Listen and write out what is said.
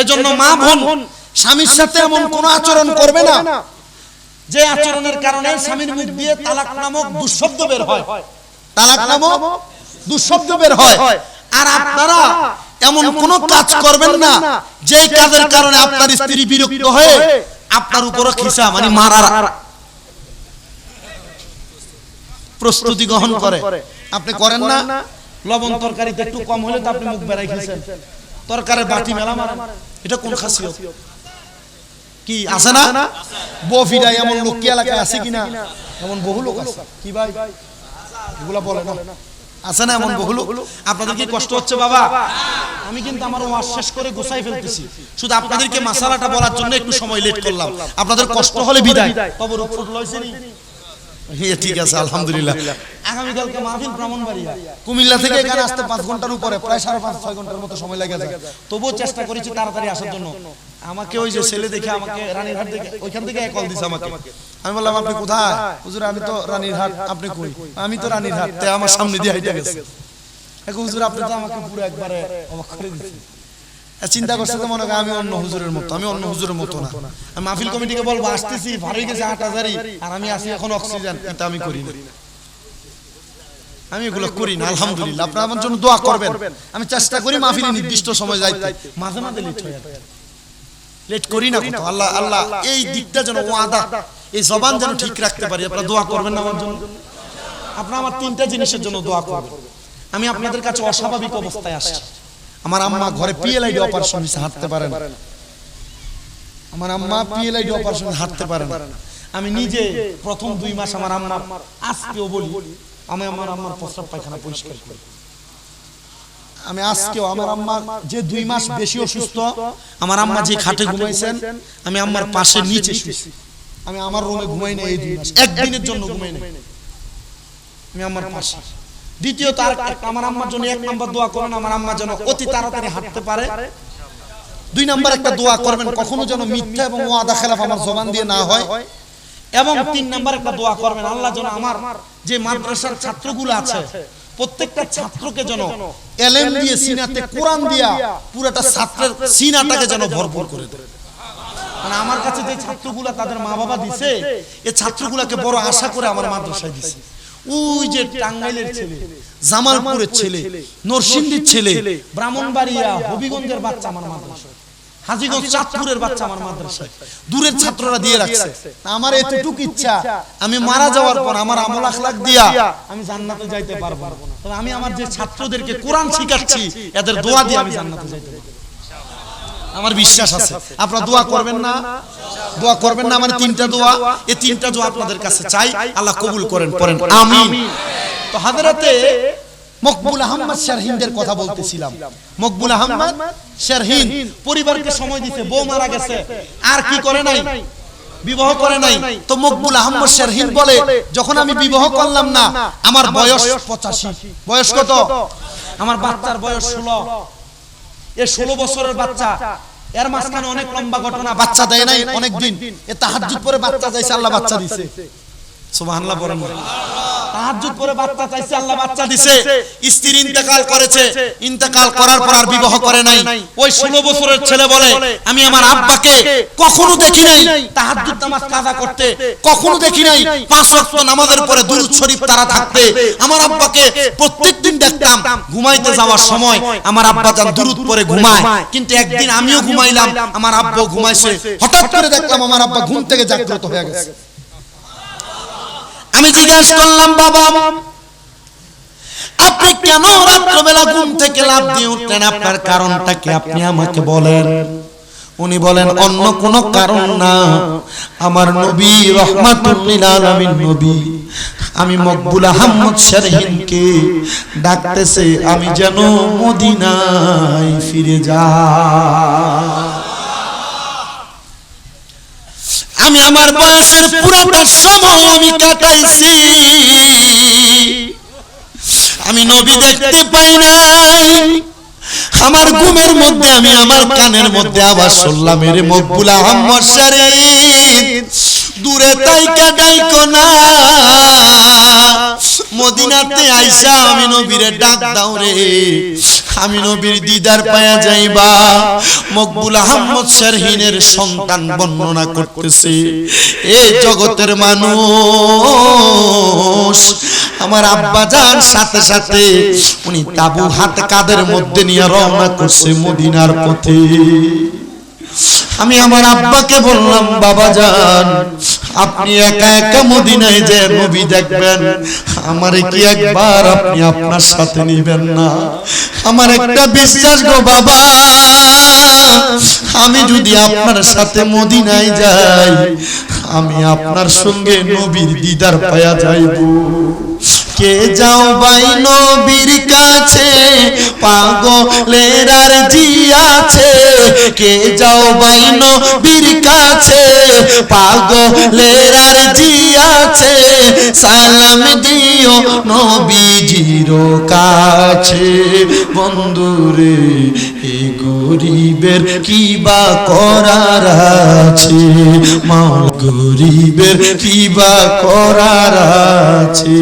এজন্য মা বোন স্বামীর সাথে এমন কোন আচরণ করবে না যে আচরণের কারণে স্বামীর মুখ দিয়ে তালাক নামক দুঃশব্দ বের হয়, তালাক নামক দুঃশব্দ বের হয়। আর আপনারা এমন কোন কাজ করবেন না যে কাজের কারণে আপনার স্ত্রী বিরক্ত হয়ে আপনার উপরে খিসা মানে মারার প্রস্তুতি গ্রহণ করে। আপনি করেন না? লবণ তরকারিতে একটু কম হলে তো আপনি মুখ বেরাই খেয়েছেন, তরকারির বাটি মেলা মারেন, এটা কোন খাসিয়ত? কি আছে না বফিরাই এমন লোক কি এলাকায় আছে কিনা? এমন বহু লোক আছে কি ভাই, এগুলা বলে না, আছে না এমন বহু লোক? আপনাদের কি কষ্ট হচ্ছে বাবা? আমি কিন্তু আমার ওয়াজ শেষ করে গোছাই ফেলতেছি, শুধু আপনাদেরকে মাসালাটা বলার জন্য একটু সময় লেট করলাম। আপনাদের কষ্ট হলে বিদায়। কবর ফুট লইছেনি? ঠিক আছে আলহামদুলিল্লাহ। আগামীকালকে মাহফিল ব্রাহ্মণবাড়িয়া, কুমিল্লা থেকে এখানে আসতে 5 ঘন্টার উপরে, প্রায় 5.5-6 ঘন্টার মতো সময় লাগে যায়। তবুও চেষ্টা করেছি তাড়াতাড়ি আসার জন্য। আমাকে ওই যে ছেলে দেখে আমাকে রানীরহাট থেকে ওইখান থেকে কল দিছে আমাকে। আমি বললাম আপনি কোথায়? হুজুর আমি তো রানীরহাট। আপনি কই? আমি তো রানীরহাট। তে আমার সামনে দিয়ে হাইটা গেছে। এখন হুজুর আপনি তো আমাকে পুরো একবারে অবাক করে দিয়েছেন। চিন্তা করছে তো মনে হয় আমি অন্য হুজুরের মতো। আমি অন্য হুজুরের মতো না। আমি মাহফিল কমিটিকে বলবো আসতেছি, ভারী গেছে 8000 আর আমি আসি এখন অক্সিজেন। এটা আমি করি না, আমি এগুলো করি না। আলহামদুলিল্লাহ, আপনারা আমার জন্য দোয়া করবেন। আমি চেষ্টা করি মাহফিলে নির্দিষ্ট সময় যাইতে, মাঝে মাঝে লেট হয়ে যায়, লেট করি না কত। আল্লাহ আল্লাহ এই দিকটা যেন ওয়াদা, এই জবান যেন ঠিক রাখতে পারি। আপনারা দোয়া করবেন না আমার জন্য? আপনারা আমার 3টা জিনিসের জন্য দোয়া করবেন। আমি আপনাদের কাছে অস্বাভাবিক অবস্থায় আসছি। আমার আম্মা ঘরে পিএলআইডি অপারেশন হয়েছে, হাঁটতে পারে না। আমার আম্মা পিএলআইডি অপারেশন হাঁটতে পারে না। আমি নিজে প্রথম 2 মাস আমার আম্মার, আজকেও বলি আমি আমার আম্মার প্রস্রাব পায়খানা পরিষ্কার করি। আমি আজকেও আমার আম্মা যে 2 মাস বেশি অসুস্থ, আমার আম্মা যে খাটে ঘুমাইছেন আমি আম্মার পাশে নিচে শুয়েছি। আমি আমার রুমে ঘুমাই না এই 2 মাস, একদিনের জন্য ঘুমাই না আমি আমার পাশে। দ্বিতীয়ত আর আমার আম্মার জন্য 1 নাম্বার দোয়া করেন আমার আম্মা যেন অতি তাড়াতাড়ি হাঁটতে পারে। 2 নাম্বার একটা দোয়া করবেন কখনো যেন মিথ্যা এবং ওয়াদা খেলাফ আমার জবান দিয়ে না হয়। এবং 3 নাম্বার একটা দোয়া করবেন আল্লাহ যেন আমার যে মাদ্রাসার ছাত্রগুলো আছে প্রত্যেকটা ছাত্রকে যেন ইলম দিয়ে সিনাতে কোরআন দিয়া পুরোটা ছাত্রের সিনাটাকে যেন ভরপুর করে দেয়। মানে আমার কাছে যে ছাত্রগুলো তাদের মা বাবা দিছে, এই ছাত্রগুলোকে বড় আশা করে আমার মাদ্রাসায় দিছে। ওই যে টাঙ্গাইলের ছেলে, জামালপুরের ছেলে, নরসিংদীর ছেলে, ব্রাহ্মণবাড়িয়া হবিগঞ্জের বাচ্চা আমার মাদ্রাসায়, হাজীগঞ্জ চাঁদপুরের বাচ্চা আমার মাদ্রাসায়, দূরের ছাত্ররা দিয়ে রাখছে। আমার এতটুকু ইচ্ছা আমি মারা যাওয়ার পর আমার আমল আখলাক দিয়া আমি জান্নাতে যাইতে পারবো না, তবে আমি আমার যে ছাত্রদেরকে কোরআন শিখাচ্ছি এদের দোয়া দিয়ে আমি জান্নাতে যাইতে পারবো, আমার বিশ্বাস আছে। আপনারা দোয়া করবেন না? দোয়া করবেন না? আমার 3টা দোয়া, এই 3টা দোয়া আপনাদের কাছে চাই, আল্লাহ কবুল করেন, পড়েন আমিন। তো হযরতে মকবুল আহমদ শারহিনদের কথা বলতেছিলাম। মকবুল আহমদ শারহিন পরিবারকে সময় দিতে, বউ মারা গেছে আর কি করে নাই, বিবাহ করে নাই। তো মকবুল আহমদ শারহিন বলে যখন আমি বিবাহ করলাম না আমার বয়স 85। বয়স কত? আমার বাচ্চার বয়স 16। এ 16 বছরের বাচ্চা, এর মাঝখানে অনেক লম্বা ঘটনা, বাচ্চা দেয় নাই অনেক দিন। এ তাহাজ্জুদ পরে বাচ্চা চাইছে, আল্লাহ বাচ্চা দিছে। সুবহানাল্লাহ বলেন। তাহাজ্জুদ পরে বাচ্চা চাইছে, আল্লাহ বাচ্চা দিছে। স্ত্রী ইন্তেকাল করেছে, ইন্তেকাল করার পর আর বিবাহ করে নাই। ওই 16 বছরের ছেলে বলে আমি আমার আব্বাকে কখনো দেখি নাই তাহাজ্জুদ নামাজ কাজা করতে, কখনো দেখি নাই 5 ওয়াক্ত নামাজের পরে দুরূদ শরীফ তারা থাকতে। আমার আব্বাকে প্রত্যেকদিন দেখতাম ঘুমাইতে যাওয়ার সময় আমার আব্বা জান দুরূদ পড়ে ঘুমায়, কিন্তু একদিন আমিও ঘুমাইলাম, আমার আব্বাও ঘুমাইছে, হঠাৎ করে দেখলাম আমার আব্বা ঘুম থেকে জাগ্রত হয়ে গেছে। আমি জিজ্ঞাসা করলাম বাবা আপনি কেন রাত্রিবেলা ঘুম থেকে লাফ দিয়ে উঠলেন, আপনার কারণটা কি আপনি আমাকে বলেন। উনি বলেন অন্য কোনো কারণ না, আমার নবী রাহমাতুল লিল আলামিন নবী আমি মকবুল আহমদ শারহিনকে ডাকতেছে আমি যেন মদিনায় ফিরে যাই। আমি আমার বয়সের পুরোটা সময় আমি কাটাইছি, আমি নবী দেখতে পাই নাই। আমার ঘুমের মধ্যে আমি আমার কানের মধ্যে আবার শুনলাম এর মকবুল আহমদ শারহিন দূরে তাইকা ডাইকো না, মদিনাতে আইসা আমি নবীরে ডাক দাও রে, আমি নবীর দিদার পায়া যাইবা। মকবুল আহমদ শারহিনের সন্তান বর্ণনা করতেছে, এই জগতের মানুষ, আমার আব্বা জান সাথে সাথে উনি তাবু হাতে কাদের মধ্যে নিয়ে রওনা করছে মদিনার পথে। আমি আমার আব্বাকে বললাম, বাবা জান আপনি একা একা মদিনায় যে নবী দেখবেন, আমারে কি একবার আপনি আপনার সাথে নিবেন না? আমার একটা বিশ্বাস গো বাবা, আমি যদি আপনার সাথে মদিনায় যাই, আমি আপনার সঙ্গে নবীর দিদার পায়া যাইব। কে যাও ভাই নবীর কাছে, পাগলের আর জি আছে। কে যাও ভাই নবীর কাছে, পাগলের আর জি আছে। সালাম দিও নবীজির কাছে। বন্ধুরে এই গরিবের কি বা করার আছে, মাও গরিবের কি বা করার আছে।